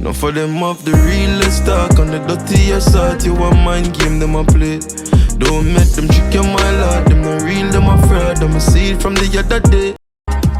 Now for them off the realest talk on the dirtiest side, you a mind game them a play. Don't make them trick you, my lord. Them no real, them a fraud. Them a see it from the other day.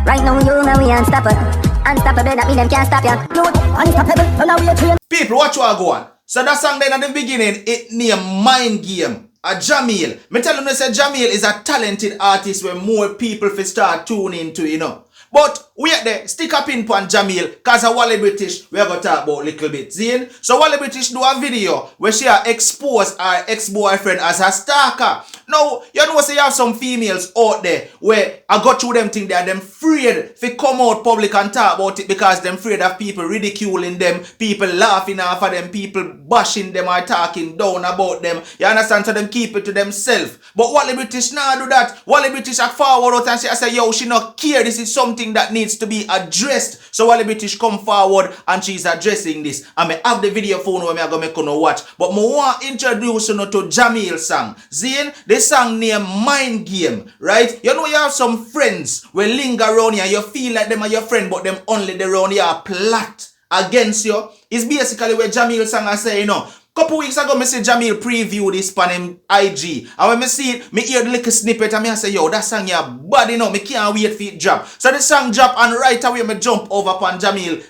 Right now you and we unstoppable. Unstoppable, that mean them can't stop ya. You unstoppable, so now we are trained. People, watch what I go on. So that song then at the beginning, it named Mind Game. A Jamil. Me tell them they say Jamil is a talented artist where more people fi start tuning into, you know. But wait there, stick a pin on Jamil, cause a Wally British we are gonna talk about little bit. See? So Wally British do a video where she expose her ex-boyfriend as a stalker. Now, you know say you have some females out there where I got through them thing there, them afraid to come out public and talk about it because them afraid of people ridiculing them, people laughing off of them, people bashing them or talking down about them. You understand? So them keep it to themselves. But Wally British now do that. Wally British act forward out and she say, yo, she not care. This is something that needs to be addressed. So Wally British come forward and she's addressing this. I may have the video phone where I'm going to watch. But I want to introduce you to Jamil song. Zane, the song named Mind Game, right? You know you have some friends where linger around here. You feel like them are your friend, but them only they around here plot against you. It's basically where Jamil song I say, you know. Couple weeks ago, I see Jamil preview this on him IG. And when I see it, I hear the little snippet and I say, yo, that song here bad enough. I can't wait for it drop. So the song drop and right away I jump over upon Jamil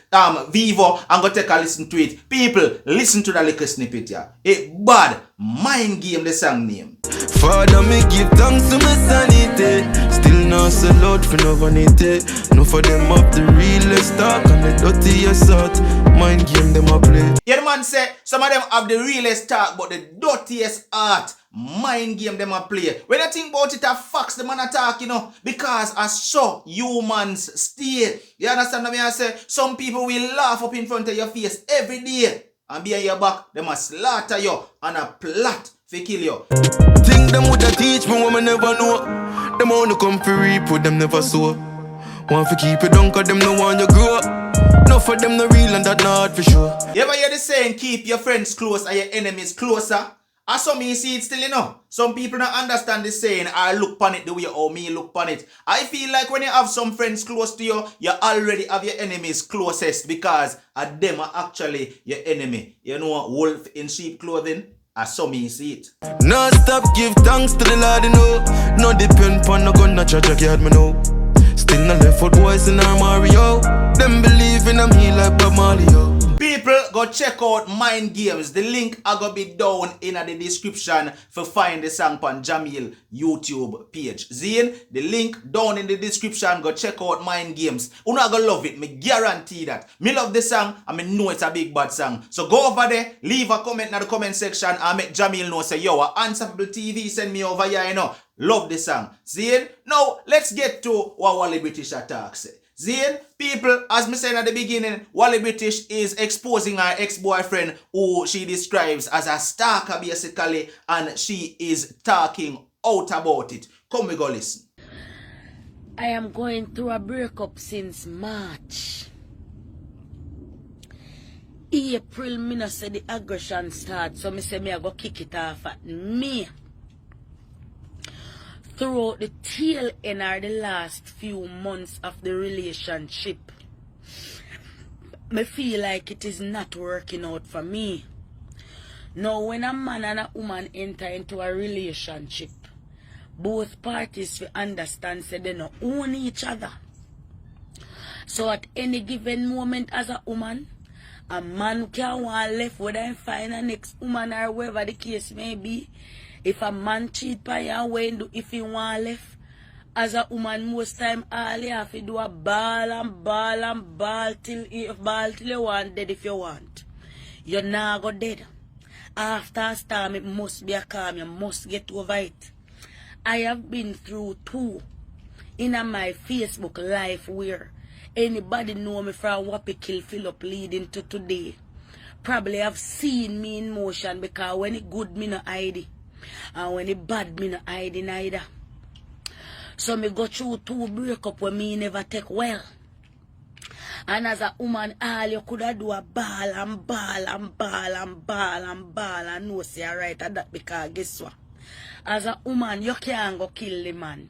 Vivo and go take a listen to it. People, listen to that little snippet here. It bad. Mind Game, the song name. Father, me give thanks to my sanity. Still not sell out for no vanity. No for them up the realest talk and the dirtiest sort. Mind game them a play. Yeah, the man say some of them have the realest talk but the dirtiest art. Mind game them a play. When you think about it, a facts the man attack, you know, because as so humans stay. You understand what I say? Some people will laugh up in front of your face every day. And behind your back, they must slaughter you and a plot to kill you. Think them woulda teach me what me never know. Them only come for reap, but them never sow. Want to keep it down, cause them no want you grow up. No for them no real and that not for sure. You ever hear the saying, keep your friends close and your enemies closer? I saw me see it still, you know. Some people don't understand the saying, I look on it the way or me look on it. I feel like when you have some friends close to you, you already have your enemies closest because them are actually your enemy. You know, wolf in sheep clothing? I saw me see it. No stop give thanks to the Lord, you know. No depend on no gun, no church, yard, me know. Still no left foot boys in our Mario. Them believe in them heal like Bob Marley, yo. People, go check out Mind Games. The link I go be down in the description for find the song on Jamil YouTube page. Zine, the link down in the description. Go check out Mind Games. You know I go love it. Me guarantee that. Me love the song and me know it's a big bad song. So go over there, leave a comment in the comment section and make Jamil know say, yo, Unstoppable TV send me over here, you know. Love the song. Zine, now let's get to what Wally British attack say. Zane, people, as me said at the beginning, Wally British is exposing her ex-boyfriend who she describes as a stalker basically, and she is talking out about it. Come we go listen. I am going through a breakup since March. April, me no say the aggression start, so me say me I go kick it off at me. Throughout the tail end or the last few months of the relationship, I feel like it is not working out for me. Now, when a man and a woman enter into a relationship, both parties will understand say they don't own each other. So at any given moment as a woman, a man can want left whether I find a next woman or whatever the case may be. If a man cheat by your way, if he want left, as a woman most time all you have to do a ball and ball and ball till you want dead if you want. You're not go dead. After a storm it must be a calm, you must get over it. I have been through two in my Facebook life where anybody know me from Wappy Kill Philip leading to today. Probably have seen me in motion because when it good me no hide it. And when it bad, me no hiding either. So me go through two breakup where me never take well. And as a woman, all you coulda do a ball and ball and ball and ball and ball and no say right at that because guess what? As a woman, you can't go kill the man.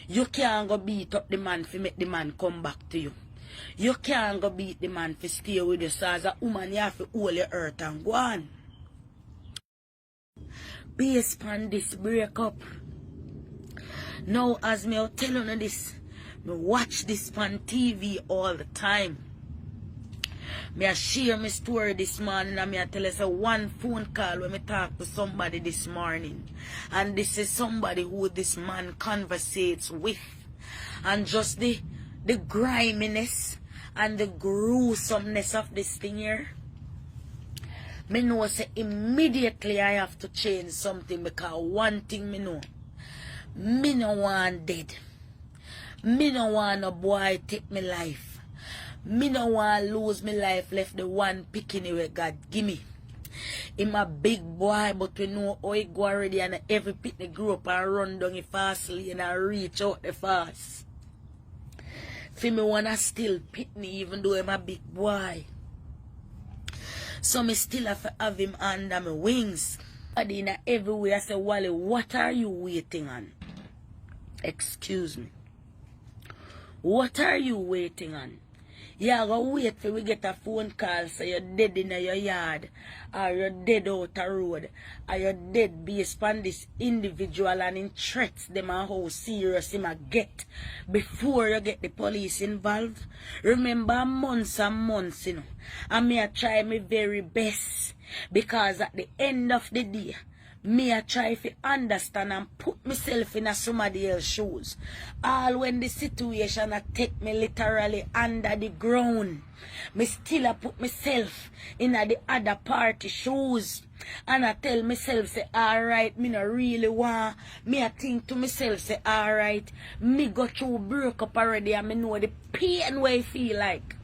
You can't go beat up the man to make the man come back to you. You can't go beat the man for stay with you. So as a woman, you have to hold your earth and go on. Based on this breakup. Now, as me tell you this, me watch this on TV all the time. Me a share my story this morning and me a tell us a one phone call when me talk to somebody this morning. And this is somebody who this man conversates with. And just the griminess and the gruesomeness of this thing here. Me know say immediately I have to change something because one thing me know. Me no want dead. Me no want no boy take me life. Me no want lose me life left the one picking where God give me. Him a big boy, but we know how he go already and every picnic grew up and run down the fast lane and reach out the fast. For me wanna still pick me even though I'm a big boy. So me still have to have him under my wings. But in everywhere I say, Wally, what are you waiting on? Excuse me. What are you waiting on? You go wait till we get a phone call so you're dead in your yard, or you're dead out the road, or you're dead based on this individual and in threats them and how serious him a get before you get the police involved. Remember months and months, you know. And me I try my very best because at the end of the day, me I try to understand and put myself in somebody else's shoes. All when the situation I take me literally under the ground, me still I put myself in the other party shoes. And I tell myself, say, alright, me no really want. Me I think to myself, say, alright, me go through break up already and me know the pain where I feel like.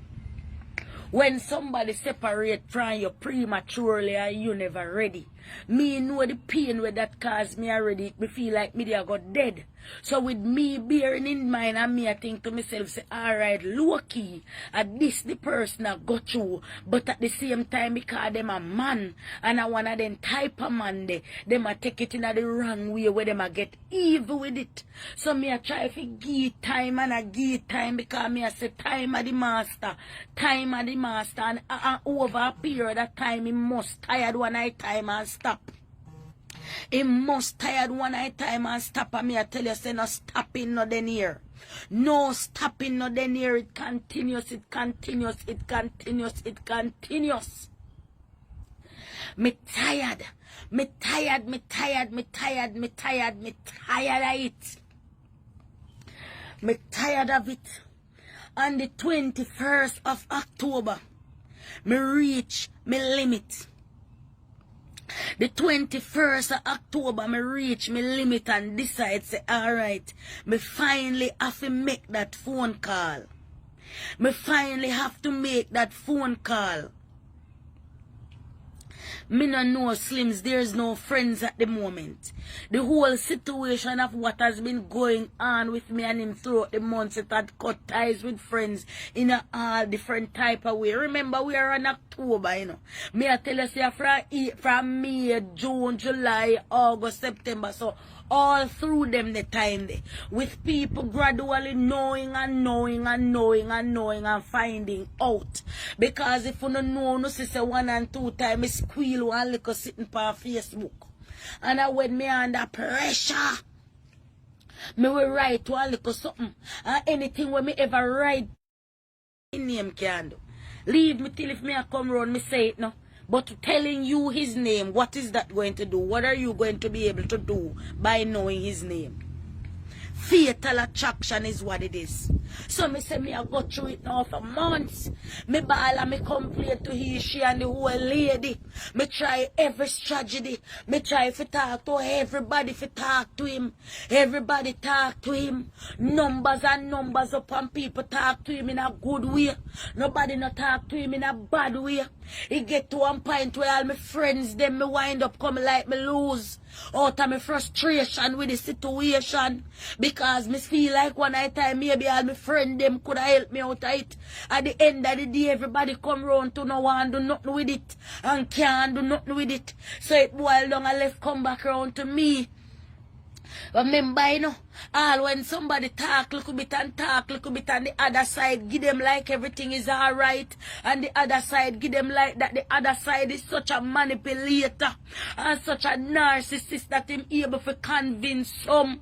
When somebody separate from you prematurely and you never ready. Me know the pain where that caused me already. Me feel like me there got dead. So with me bearing in mind and me I think to myself, say, alright, low key, at this the person I go through. But at the same time, because them a man, and I one of them type of man them a take it in the wrong way where them a get evil with it. So me I try to give time and I give time because me I say time of the master. Time of the master and over a period of time he must tired one night time and stop. He must tired one night time and stop. And me I tell you, say no stopping no then here. No stopping no then here. It continues, it continues, it continues, it continues. Me tired. Me tired, me tired, me tired, me tired, me tired of it. Me tired of it. On the 21st of October, me reach me limit. The 21st of October, me reach me limit and decide, say, alright, me finally have to make that phone call. Me finally have to make that phone call. Me no know Slims, there's no friends at the moment. The whole situation of what has been going on with me and him throughout the months, it had cut ties with friends in all different type of way. Remember, we are in October, you know. Me I tell you, say, from May, June, July, August, September, so all through them the time there, with people gradually knowing and knowing and knowing and knowing and finding out. Because if you don't know, no say 1 and 2 times, I squeal one little sitting on Facebook. And I when me under pressure, me will write one little something. And anything when me ever write, name can do. Leave me till if me I come round, me say it now. But telling you his name, what is that going to do? What are you going to be able to do by knowing his name? Fatal attraction is what it is. So me say me I go through it now for months. Me ball and me complain to he, she and the whole lady. Me try every strategy. Me try to talk to everybody to talk to him. Everybody talk to him. Numbers and numbers upon people talk to him in a good way. Nobody not talk to him in a bad way. He get to one point where all my friends them me wind up coming like me lose. Out of my frustration with the situation. Because me feel like one night time maybe all my friends them could have helped me out of it. At the end of the day everybody come round to no one do nothing with it. And can't do nothing with it. So it boiled down and left come back around to me. Remember, you know, all when somebody talk little bit and talk little bit and the other side give them like everything is alright, and the other side give them like that the other side is such a manipulator and such a narcissist that him able to convince some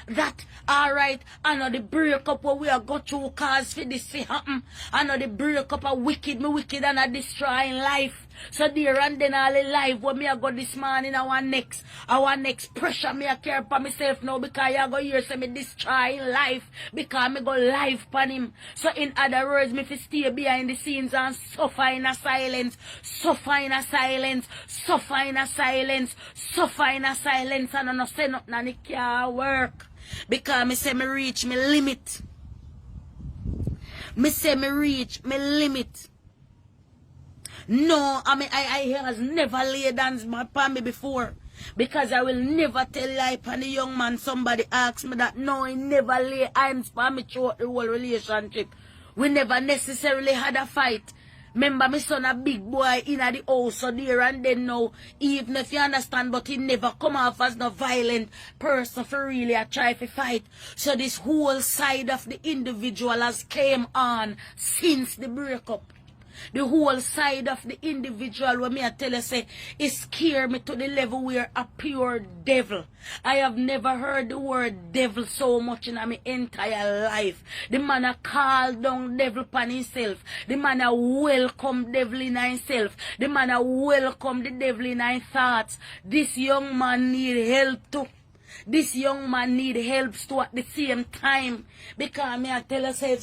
that alright, I know the breakup where we are go through cause for this to happen. I know the breakup are wicked, me wicked and a destroying life. So there and then all the life when me I go this morning our next pressure me I care for myself now because I go here say me destroying life because me go live pan him. So in other words, me fi stay behind the scenes and suffer in a silence, suffer in a silence, suffer in a silence, suffer in a silence, and I no say nothing and it can't work. Because me say me reach me limit. Me say me reach me limit. No, I mean I has never laid hands upon me before. Because I will never tell lie upon the young man. Somebody asks me that. No, he never lay hands upon me throughout the whole relationship. We never necessarily had a fight. Remember, my son a big boy in the house, so there and then now, even if you understand, but he never come off as no violent person for really a try to fight. So this whole side of the individual has came on since the breakup. The whole side of the individual, when me I tell you say, it scare me to the level where a pure devil. I have never heard the word devil so much in my entire life. The man a call down devil upon himself. The man a welcome devil in himself. The man a welcome the devil in his thoughts. This young man need help too. This young man need help too at the same time. Because me I tell you say,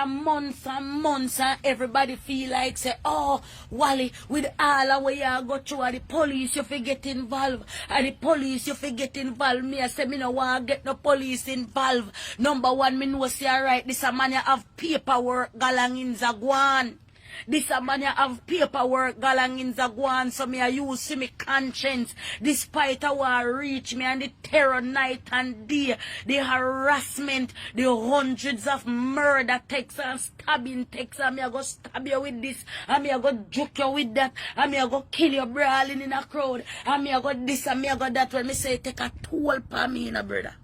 months and months and everybody feel like say, oh Wally, with all the way you go through and the police you forget involved and the police you forget involved. Me I say me no want get no police involved. Number one, me know say alright, this a man you have paperwork galang in Zagwan. This a man you have paperwork galang in Zagwan, so me I use see me conscience. Despite I want reach me and the terror night and day, the harassment, the hundreds of murder texts and stabbing texts, and me I go stab you with this, and me I go juke you with that, and me I go kill you brawling in a crowd, and me I go this and me I go that. When me say it take a toll for me, brother.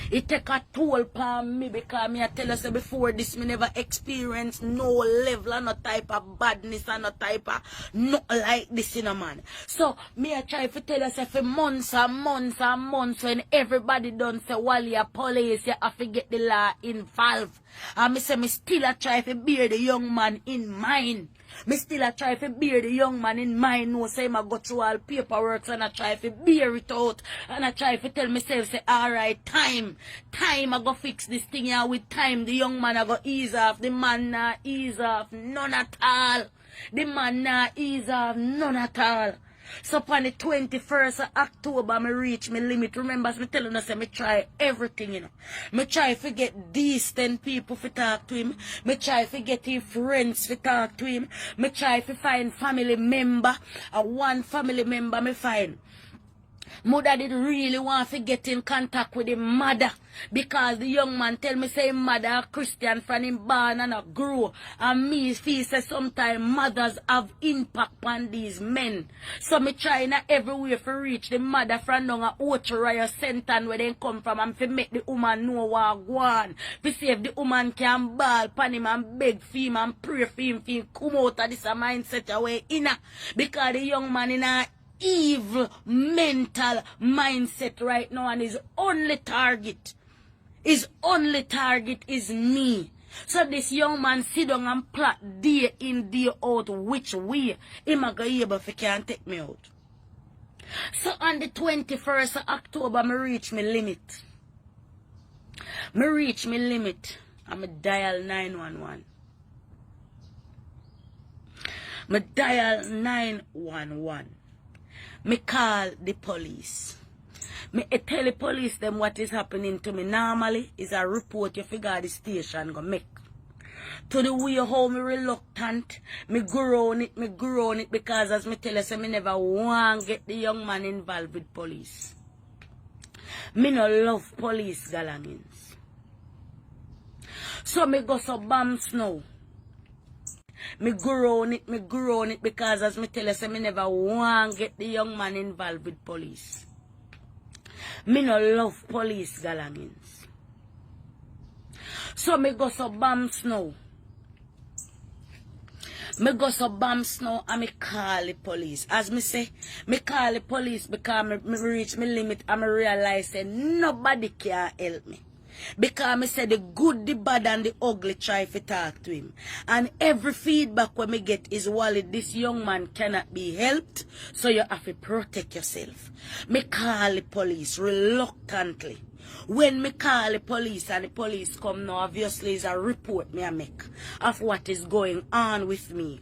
It take a toll upon me because me I tell us before this me never experienced no level and no type of badness and no type of not like this in a man. So me I try to tell us for months and months and months when everybody done say Wally a police you have to get the law involved. And me say me still a try to bear the young man in mind. Me still a try to bear the young man in mind. No say I go through all paperwork and I try to bear it out. And I try to tell myself say alright, time I go fix this thing here with time. The young man I go ease off. The man nah ease off none at all. The man nah ease off none at all. So on the 21st of October, me reach my limit. Remember, me telling us, me try everything, you know. Me try to get decent people to talk to him. Me try to get his friends to talk to him. Me try to find family member. One family member me find. Mother did really want to get in contact with the mother because the young man tell me say mother a Christian from him born and a grow, and me feel say sometimes mothers have impact on these men. So me trying everywhere to reach the mother from down a Ocho Center where they come from and to make the woman know what go on. To see if the woman can ball pan him and beg for him and pray for him come out of this mindset away inna because the young man in a evil mental mindset right now, and his only target is me. So this young man sit down and plot day in day out which way him a go able if he can't take me out. So on the 21st of October me reach my limit. I'm a dial 911. Me dial 911. Me call the police. Me tell the police them what is happening to me. Normally is a report you figure the station go make. To the way how me reluctant, me grown it because, as me tell you, so me never want get the young man involved with police. Me no love police galangins. So me go so bams now. Me grown it because, as me tell you, so me never want get the young man involved with police. Me no love police galangins. So me go so bams now. Me go so bams now and me call the police. As me say, me call the police because me reach my limit and me realize that nobody can help me. Because me say the good, the bad and the ugly try to talk to him. And every feedback when me get is, Wally, this young man cannot be helped, so you have to protect yourself. Me call the police reluctantly. When me call the police and the police come now, obviously is a report me I make of what is going on with me.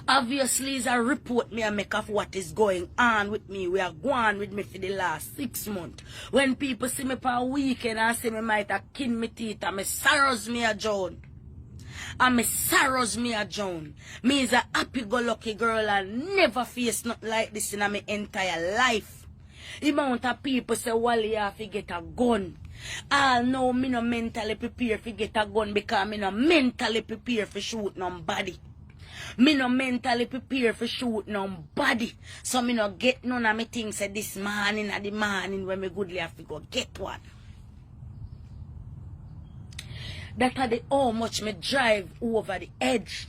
Obviously is a report me I make of what is going on with me. We are going with me for the last 6 months. When people see me for a weekend and say me might have kin me teeth and me sorrows me a Joan. And me sorrows me a Joan. Me is a happy-go-lucky girl and never face nothing like this in my entire life. The amount of people say, Wally, you have to get a gun. I know me no mentally prepared to get a gun because me no mentally prepared for shoot nobody. Me no mentally prepared for shoot nobody. So me no get none of me things say this morning at the morning when me goodly have to go get one. That are the how much me drive over the edge.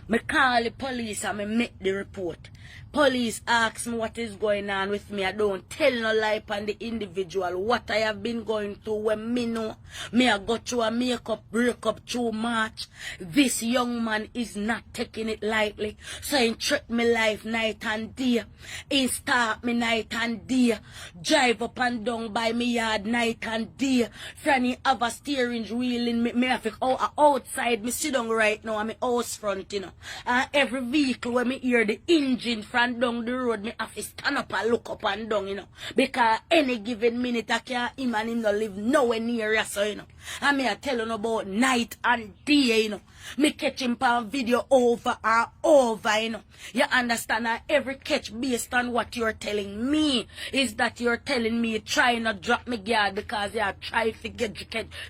Me call the police and me make the report. Police ask me what is going on with me. I don't tell no lie on the individual. What I have been going through when me know. Me I go through a makeup breakup through March. This young man is not taking it lightly. So he trick me life night and day. He start me night and day. Drive up and down by me yard night and day. Franny have a steering wheel in me. Me have to outside. Me sit down right now on my house front, you know. And every vehicle when me hear the engine from down the road, me have to stand up and look up and down, you know. Because any given minute I can't him and him not live nowhere near us, so, you know. And me I tell you about night and day, you know. Me catch him on video over and over, you know. You understand? And every catch based on what you're telling me is that you're telling me try not drop me guard because you try to get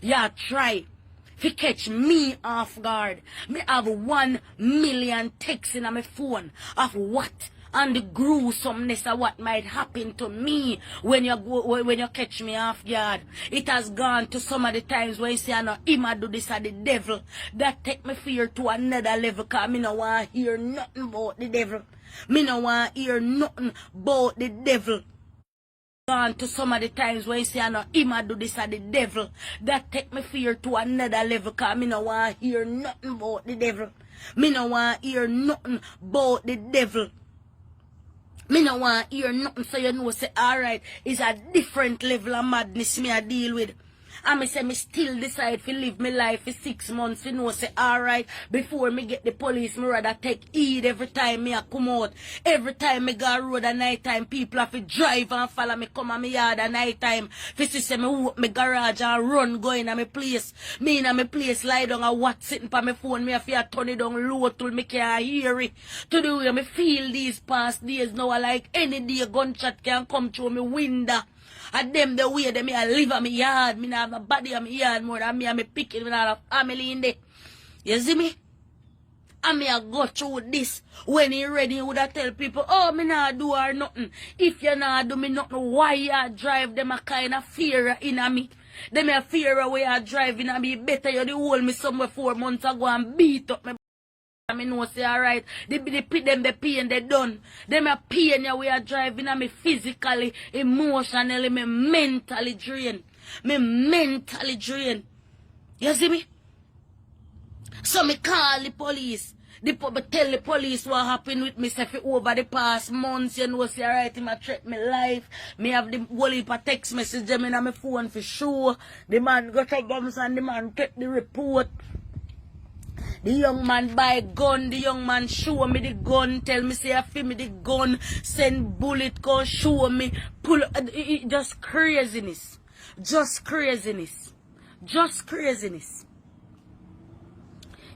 you try to catch me off guard. Me have 1 million texts in my phone of what and the gruesomeness of what might happen to me when you catch me off guard. It has gone to some of the times when you say I know him I do this at the devil. That take me fear to another level because me no want to hear nothing about the devil. Me no want to hear nothing about the devil. Gone to some of the times when you say I know him I do this at the devil. That take me fear to another level because me no want to hear nothing about the devil. Me no want to hear nothing about the devil. Me no want to hear nothing so you know say alright, it's a different level of madness me I deal with. And me say me still decide to live my life for 6 months. You know, say alright, before me get the police, me rather take heed every time me a come out. Every time me go road at night time, people have to drive and follow me come on me yard at night time. Fi say me open me garage and run going at me place. Me in my place lie down and watch sitting pa my phone. Me have to turn it down low till me can hear it. To the way me feel these past days now, like any day gunshot can come through me window. And them the way them I live on my yard. Me not have a body on my yard more than me and me picking. Me not have family in there. You see me? And me I go through this. When he ready, he would have tell people, oh, me not do or nothing. If you not do me nothing, why you drive them a kind of fear in me? Them a fear where you driving and me better you hold me somewhere 4 months ago and beat up me. I mean, no say alright. Them the pain they done. Them a pain ya we are driving and me physically, emotionally, me mentally drained. Me mentally drained. You see me? So me call the police. Tell the police what happened with me say over the past months. You know, say alright, him a threat me life. Me have the whole heap of text message them in my phone for sure. The man got a guns and the man take the report. The young man buy gun, the young man show me the gun, tell me say I feel me the gun, send bullet, go show me, pull, just craziness, just craziness, just craziness.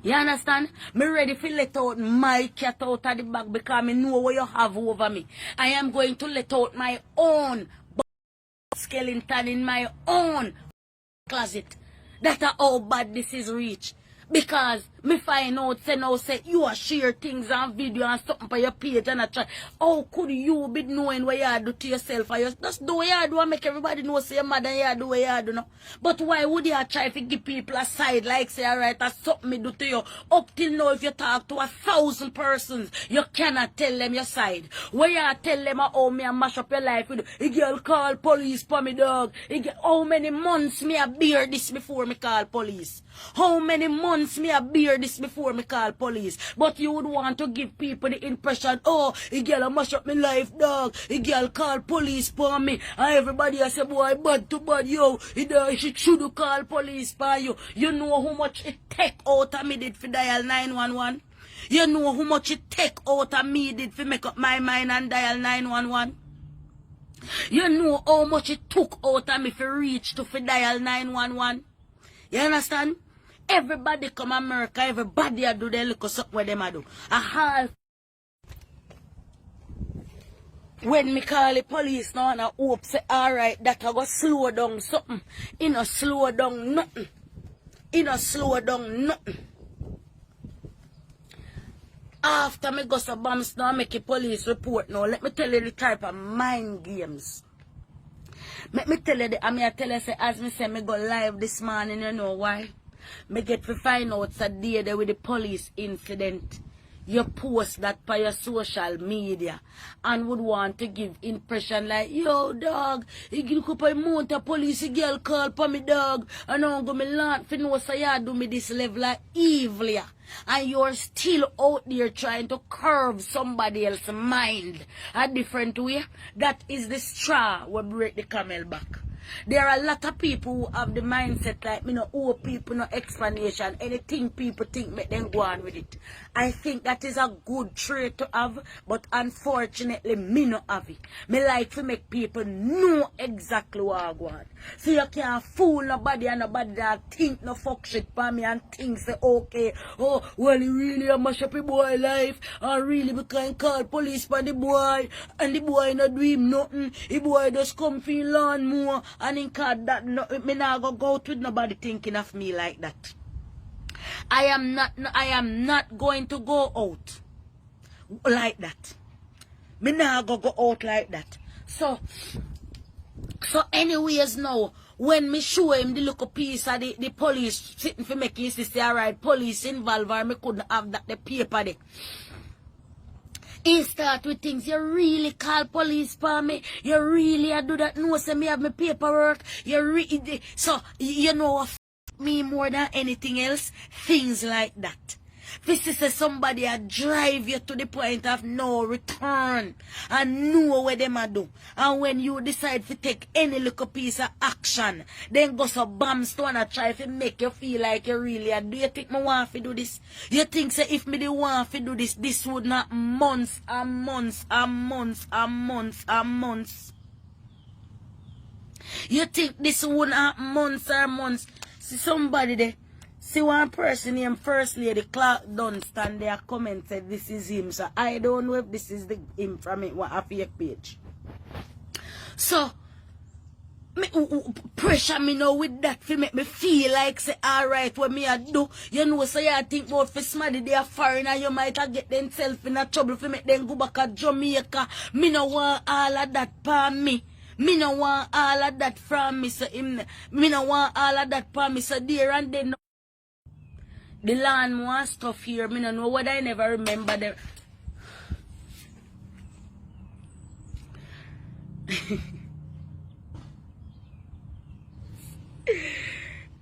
You understand? Me ready to let out my cat out of the bag because I know what you have over me. I am going to let out my own skeleton in my own closet. That's how bad this is reached. Because Me find out, say now, say you are share things and video and something for your page and a try. How could you be knowing what you do to yourself? Or you just do what you do and make everybody know, say your mother you do what you do, no? But why would you try to give people a side like say, alright, that's something me do to you? Up till now, if you talk to 1,000 persons, you cannot tell them your side. Where you tell them how me and mash up your life with you? Girl call police for me, dog. How many months me a bear this before me call police? How many months me a bear this before me call police? But you would want to give people the impression, oh, a girl mash up my life, dog. A girl call police for me. And everybody a say, boy, bad to bad, yo. She should call police for you. You know how much it take out of me did for dial 911? You know how much it take out of me did for make up my mind and dial 911? You know how much it took out of me for reach to for dial 911? You understand? Everybody come America, everybody a do their little something what them a do. A half. When me call the police now and I hope say alright that I go slow down something. It no slow down nothing. It no slow down nothing. After me go so bombs now make a police report now. Let me tell you the type of mind games. Let me tell you I tell you say as me say me go live this morning, you know why? Me get to find out today there with the police incident. You post that by your social media and would want to give impression like, yo dog, you get up a mount a police girl call for me dog and I'm going to learn for no say you do me this level of evil. And you're still out there trying to curve somebody else's mind a different way. That is the straw will break the camel back. There are a lot of people who have the mindset like me no owe people no explanation. Anything people think make them go on with it. I think that is a good trait to have, but unfortunately me no have it. Me like to make people know exactly what I want. So you can't fool nobody and nobody that think no fuck shit for me and think say okay, oh well he really a mash up a boy life and really we can call police for the boy and the boy not do him nothing. The boy just come feel lawn more. And in card that no, me not go out with nobody thinking of me like that. I am not going to go out like that. Me not go out like that. So anyways now, when me show him the little piece of the police sitting for making his say alright, police involved or me couldn't have that the paper there. He start with things, you really call police for me, you really do that, no, say me have my paperwork, you really, so, you know, me more than anything else, things like that. This is somebody a drive you to the point of no return and know what them a do. And when you decide to take any little piece of action, then go so bombs to and try to make you feel like you really are. Do you think me want to do this? You think say if me the want to do this, this would not months and months and months and months and months. You think this would not months and months? See somebody there. See one person named First Lady Clark Dunstan there comment said this is him. So I don't know if this is the him from it what a fake page. So me pressure me now with that to make me feel like say alright what me I do. You know so you think about for somebody they are foreign and you might have get themselves in a trouble for make them go back to Jamaica. Me no want all of that for me. Me no want all of that from me so him. Me no want all of that for me so there and then. The land more stuff here, me no know what I never remember them.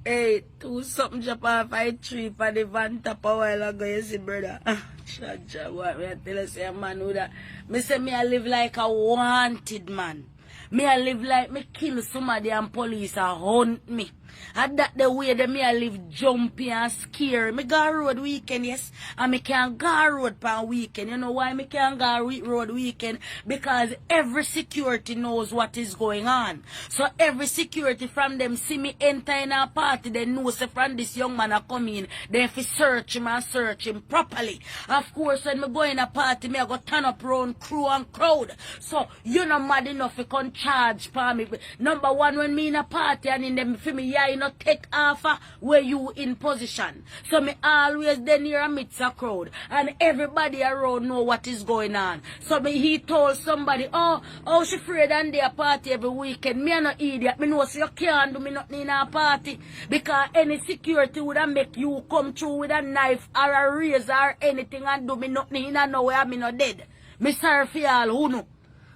Hey, 2 something Japan 5-3 for the van top a while ago, you see, brother. Chacha, what me I tell you, say a man who that. Me say me I live like a wanted man. Me I live like me kill somebody and police a hunt me. And that the way that me I live jumpy and scary. Me go road weekend, yes. And me can't go road per weekend. You know why me can't go road weekend? Because every security knows what is going on. So every security from them see me enter in a party, they know say from this young man a come in. They have to search him and search him properly. Of course when me go in a party, me I go turn up round crew and crowd. So you know mad enough you can charge for me. Number one, when me in a party and in them for me media you know take off where you in position. So me always then near amidst a crowd and everybody around know what is going on. So he told somebody, oh she afraid and they a party every weekend. Me a no idiot. Me know so you can't do me nothing in a party because any security would have make you come through with a knife or a razor or anything and do me nothing in a nowhere me no dead. Me sorry for y'all who know.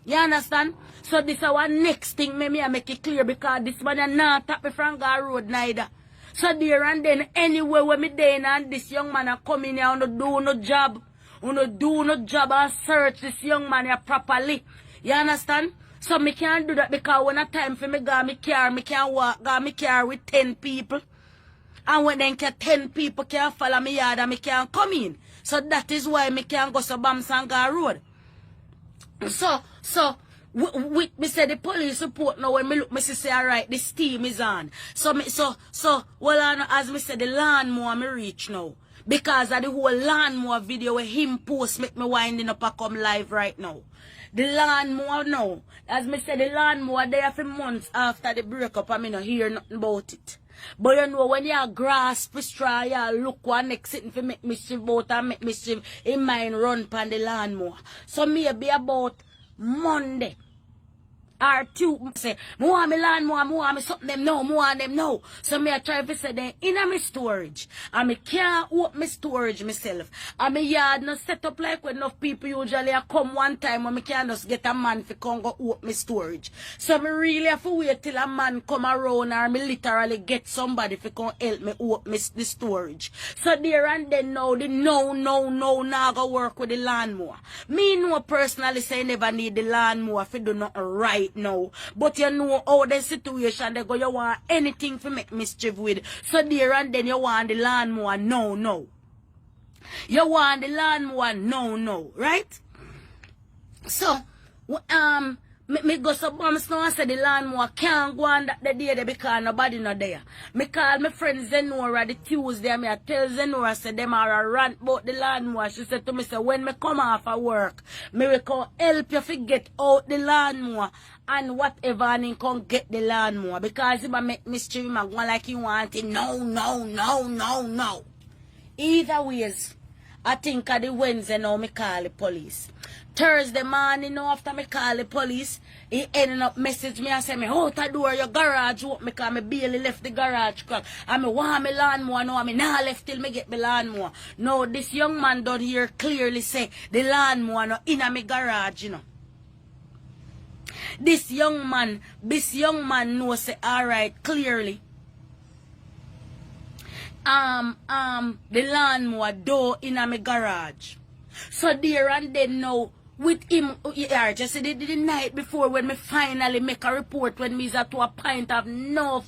You understand? So this is our next thing me make it clear because this man a not tap me from God road neither. So there and then anywhere where me there and this young man a come in here and do no job. Do no job and search this young man here properly. You understand? So me can't do that because when a time for me go me car, me can't walk, go me car with 10 people. And when then 10 people can't follow me yard and me can't come in. So that is why me can't go to Bamsanga Road. So with me say the police report now when me look me say alright this team is on. So well as me say the lawnmower me reach now. Because of the whole lawnmower video where him post make me winding up and come live right now. The lawnmower now, as me say the lawnmower there for months after the breakup and me no hear nothing about it. But you know when you grasp the straw, you look one next sitting for make mischief about and make mischief in mind run pan the lawnmower. So maybe about Monday or two say, more me lawnmower, more me something them now, more them now. So me I try to say them in my storage. And me can't open my storage myself. And me yard no set up like when enough people usually come one time when me can't just get a man to come go open my storage. So me really have to wait till a man come around or me literally get somebody to come help me open the storage. So there and then now the no now go work with the lawnmower. Me know personally say never need the lawnmower if you do nothing right now, but you know how the situation they go you want anything to make mischief with. So there and then you want the lawnmower no. You want the lawnmower no, right? So me go so bums now and say the lawnmower can't go on that the day there because nobody not there. Me call my friend Zenora the Tuesday and me I tell Zenora say them are a rant about the lawnmower. She said to me say when me come off of work, me will come help you to get out the lawnmower and whatever and then come get the lawnmower because if I make mischief I go like you want it. No. Either ways, I think of the Wednesday now me call the police. Thursday morning now after me call the police, he ended up message me and say me out the door your garage open because me barely left the garage crack. And me want me lawnmower now and me nah left till me get me lawnmower. Now this young man down here clearly say the lawnmower no in a me garage, you know. This young man know say alright clearly. The lawnmower door in a me garage. So there and then now with him, yeah, just the night before when me finally make a report when me is at to a point of no.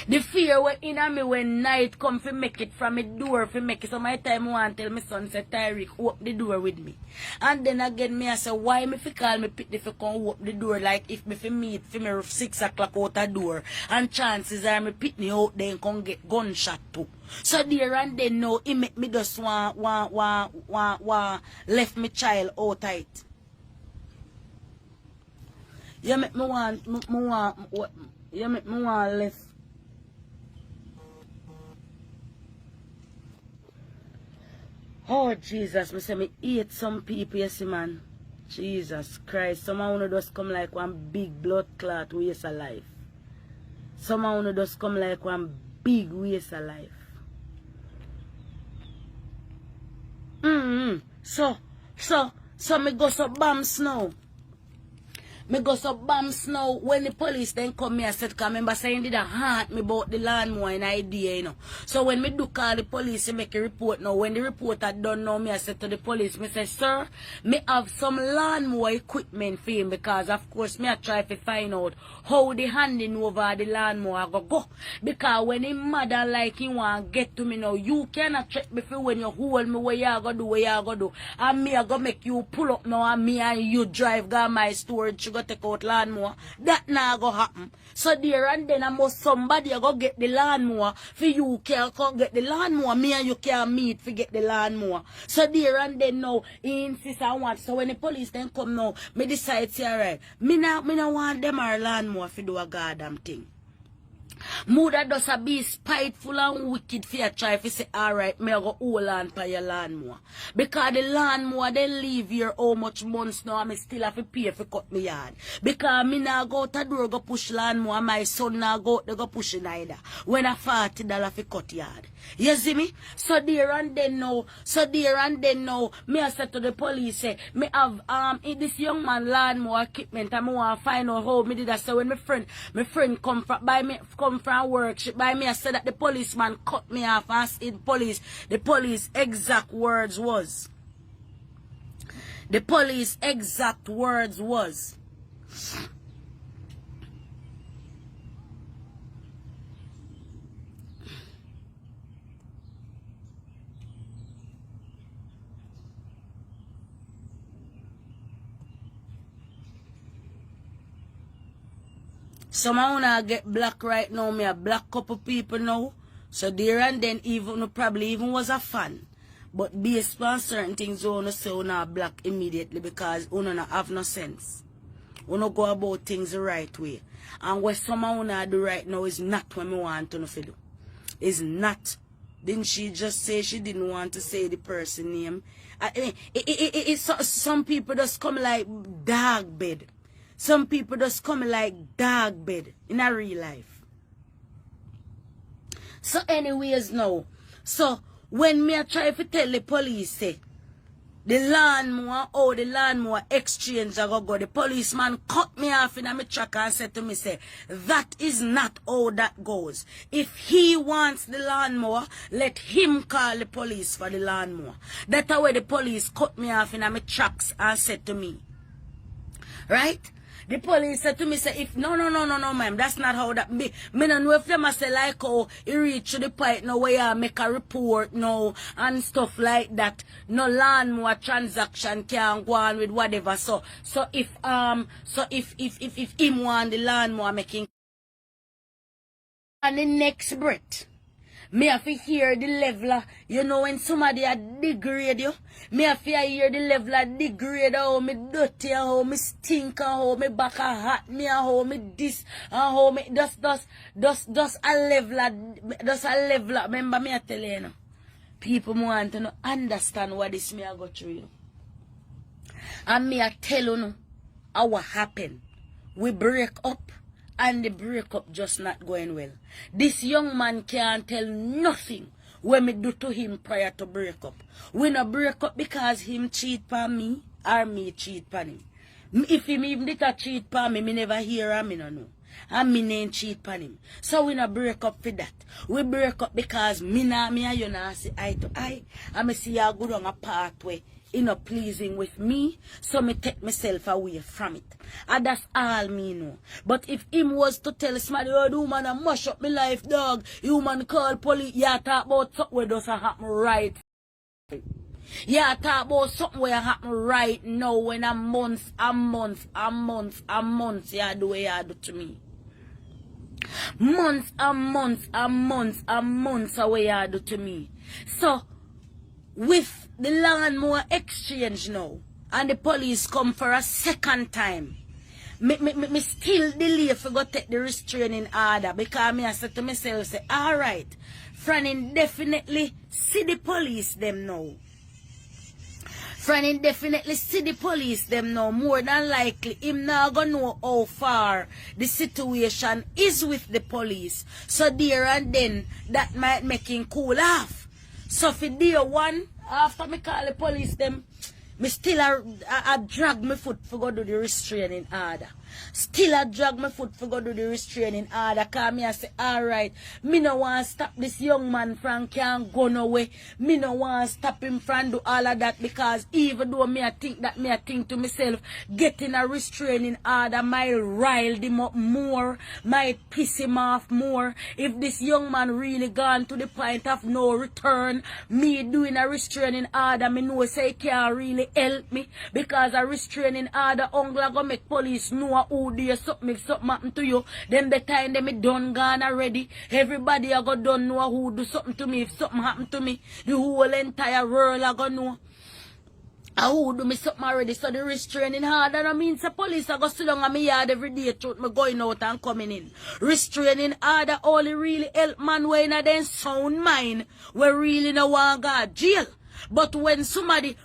The fear when in me when night come to make it from me door for make it. So my time want tell my son say Tyreek open the door with me. And then again me I say why me fi call me pick if you come open the door like if me fi meet for me 6 o'clock out the door and chances are me pick me out then come get gunshot too. So there and then now he make me just want left me child out tight. You make me want you make me want left. Oh Jesus, me say me hate some people, you see man. Jesus Christ, someone who just come like one big blood clot waste of life. Someone who just come like one big waste of life. So me go so bams now. Me go so bams now when the police then come here I said, cause remember saying did a haunt me about the lawnmower and idea, you know. So when me do call the police, they make a report now. When the report had done now, me I said to the police, me say, sir, me have some lawnmower equipment for him because of course me I try to find out how the handing over the lawnmower go. Because when him mother like he want get to me now, you cannot check before when you hold me where you go do, And me I go make you pull up now and me and you drive go my storage go take out lawnmower. That now go happen. So there and then I must somebody go get the lawnmower. For you can come get the lawnmower. Me and you can meet for get the lawnmower. So there and then now, he insists I want. So when the police then come now, me decide say alright. Me now want them our lawnmower for do a goddamn thing. Mother does a be spiteful and wicked for you try to say, alright, me go hold on for your lawnmower. Because the lawnmower they leave here how much months now and me still have to pay for cut me yard. Because me now go to door go push lawnmower, my son now go out go push it either. When a $40 for cut yard. You see me? So there and then now, me I said to the police, say, me have this young man lawnmower equipment and me want to find out how me did that. So when my friend come from work, she buy me, I said that the policeman cut me off and said the police exact words was. Some of wanna get black right now, me a black couple people now. So there and then even probably even was a fan. But based on certain things you wanna say una black immediately because you don't have no sense. You don't go about things the right way. And what some of wanna do right now is not what me want to do. It's not. Didn't she just say she didn't want to say the person name? Some people just come like dog bed. Some people just come like dog bed in a real life. So anyways now, so when me I try to tell the police say, the lawnmower exchange I go, the policeman cut me off in my truck and said to me, say, that is not how that goes. If he wants the lawnmower, let him call the police for the lawnmower. That's how the police cut me off in my tracks and said to me. Right? The police said to me, say, if no, ma'am, that's not how that be. Me no know if them say like how you reach to the point now where you make a report now and stuff like that. No lawnmower transaction can go on with whatever. So if him want the lawnmower making and the next breath. Me have to hear the leveler, you know, when somebody a degrade you. Me have to hear the leveler degrade how me dirty and how me stink and how me back a hot me and how me this and how me just a leveler. Remember me I tell you, know, people want to know, understand what this me I go through. You. And me I tell you know, how what happened. We break up. And the breakup just not going well. This young man can't tell nothing when me do to him prior to breakup. We no break up because him cheat on me or me cheat on him. If him even did a cheat on me, me never hear him, me no know. And me name cheat on him. So we no break up for that. We break up because me and you not see eye to eye. And me see you go down a pathway. You know, pleasing with me, so me take myself away from it. And that's all me know. But if him was to tell somebody, oh, the woman a mash up my life, dog, you man call police, yeah, talk about something where doesn't happen right. Yeah, talk about something where happen right now when a month, yeah, do what you do to me. Months away you do to me. So, with the lawnmower exchange now, and the police come for a second time, me still delay for go take the restraining order because me I said to myself, say, alright, Franny definitely see the police them now. Franny definitely see the police them now. More than likely, him not gonna know how far the situation is with the police. So there and then, that might make him cool off. So for day one, after me call the police them, me still a drag my foot for go do the restraining order. Still I drag my foot for go do the restraining order. Cause me I say, alright, me no want stop this young man from can't go nowhere. Me no want stop him from do all of that, because even though me I think to myself, getting a restraining order might rile him up more, might piss him off more. If this young man really gone to the point of no return, me doing a restraining order, me know say it can't really help me, because a restraining order only go make police know who do something happen to you. Then the time them me done gone already. Everybody a go done know who do something to me if something happen to me. The whole entire world a go know. And who do me something already? So the restraining order, that means the police are going to sit down on my yard every day truth me going out and coming in. Restraining order only really help man when in their sound mind, we really no want God jail. But when somebody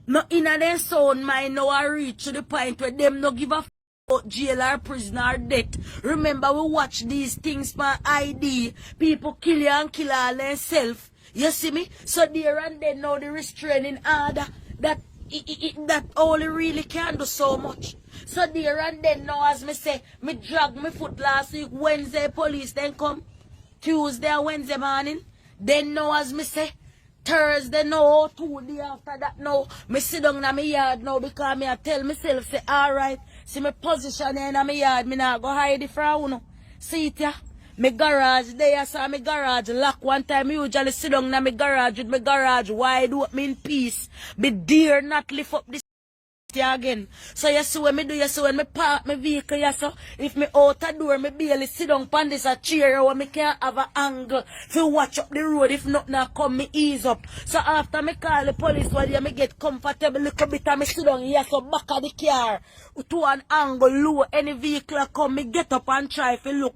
not in their sound mind now I reach to the point where them no give a about jail or prison or death. Remember we watch these things for ID. People kill you and kill all themselves. You see me? So there and then now the restraining order that that only really can do so much. So there and then now as me say, me drag my foot last week, Wednesday police then come, Tuesday and Wednesday morning. Then now as me say, Thursday now, 2 days after that now, me sit down in my yard now because me I tell myself say, alright, see my position in my yard, me not go hide it from you. See it ya? My garage there, so my garage lock. One time, me usually sit down in my garage with my garage wide open in peace. Me dare not lift up this again. So you see when me do, you see when me park my vehicle, you see, if me out a door, me barely sit down on this a chair where me can't have an angle to watch up the road. If nothing come, me ease up. So after me call the police, while you me get comfortable little bit and me sit down here, so back of the car to an angle low. Any vehicle come, me get up and try to look.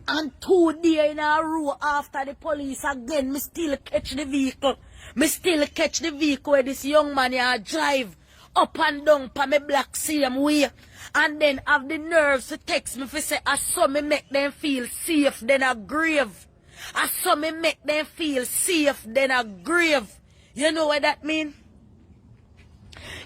And 2 days in a row after the police again, me still catch the vehicle. Me still catch the vehicle where this young man here drive up and down pa me black same way. And then have the nerves to text me for say, I saw me make them feel safe, then a grave. I saw me make them feel safe, then a grave. You know what that mean?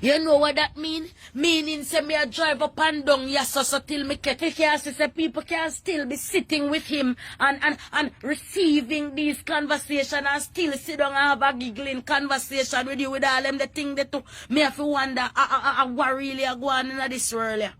You know what that mean? Meaning say me a drive up and down, yes, so till me catch. You can see say people can still be sitting with him and receiving these conversations and still sit down and have a giggling conversation with you with all them the thing that to me have to wonder what really are going on in this world. Yeah.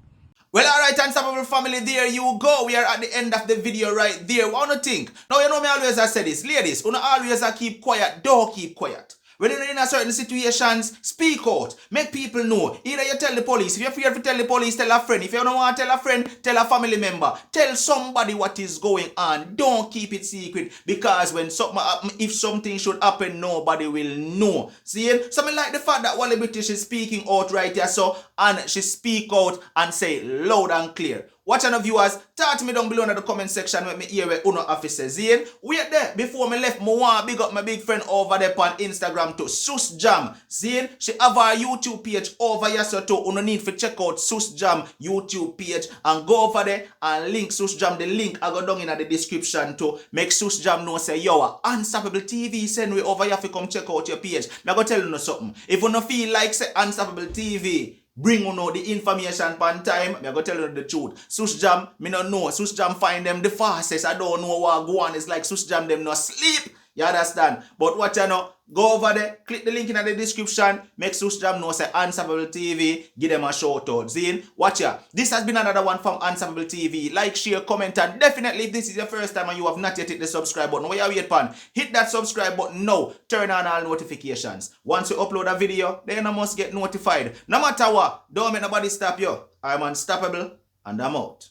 Well, alright, Unstoppable family, there you go. We are at the end of the video right there. What do you think? Now, you know me always I say this. Ladies, you always keep quiet. Don't keep quiet. When you're in a certain situations, speak out. Make people know. Either you tell the police. If you're afraid to tell the police, tell a friend. If you don't want to tell a friend, tell a family member. Tell somebody what is going on. Don't keep it secret. Because when something happen, if something should happen, nobody will know. See? Something like the fact that Wally British is speaking out right here. So, and she speak out and say loud and clear. Watch on the viewers, talk to me down below in the comment section with me hear where Uno officer Zane. Wait there, before me left, me want big up my big friend over there on Instagram to Sus Jam. Zane, she have our YouTube page over here so too. Uno need to check out Sus Jam YouTube page and go over there and link Sus Jam. The link I go down in the description to make Sus Jam know say yo, Unstoppable TV send we over here to come check out your page. Me go tell you something. If you no feel like say Unstoppable TV, bring you know the information pan time. Me go tell you the truth. Sus Jam, me no know. Sus Jam find them the fastest. I don't know what go on. It's like Sus Jam them no sleep. You understand? But what you know, go over there, click the link in the description, make Sus Jam know say Unstoppable TV, give them a shout out. Zine, watch ya. This has been another one from Unstoppable TV. Like, share, comment, and definitely if this is your first time and you have not yet hit the subscribe button, what you wait pan? Hit that subscribe button now. Turn on all notifications. Once you upload a video, then you must get notified. No matter what, don't make nobody stop you. I'm unstoppable and I'm out.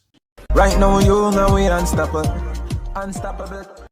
Right now you know we unstoppable. Unstoppable.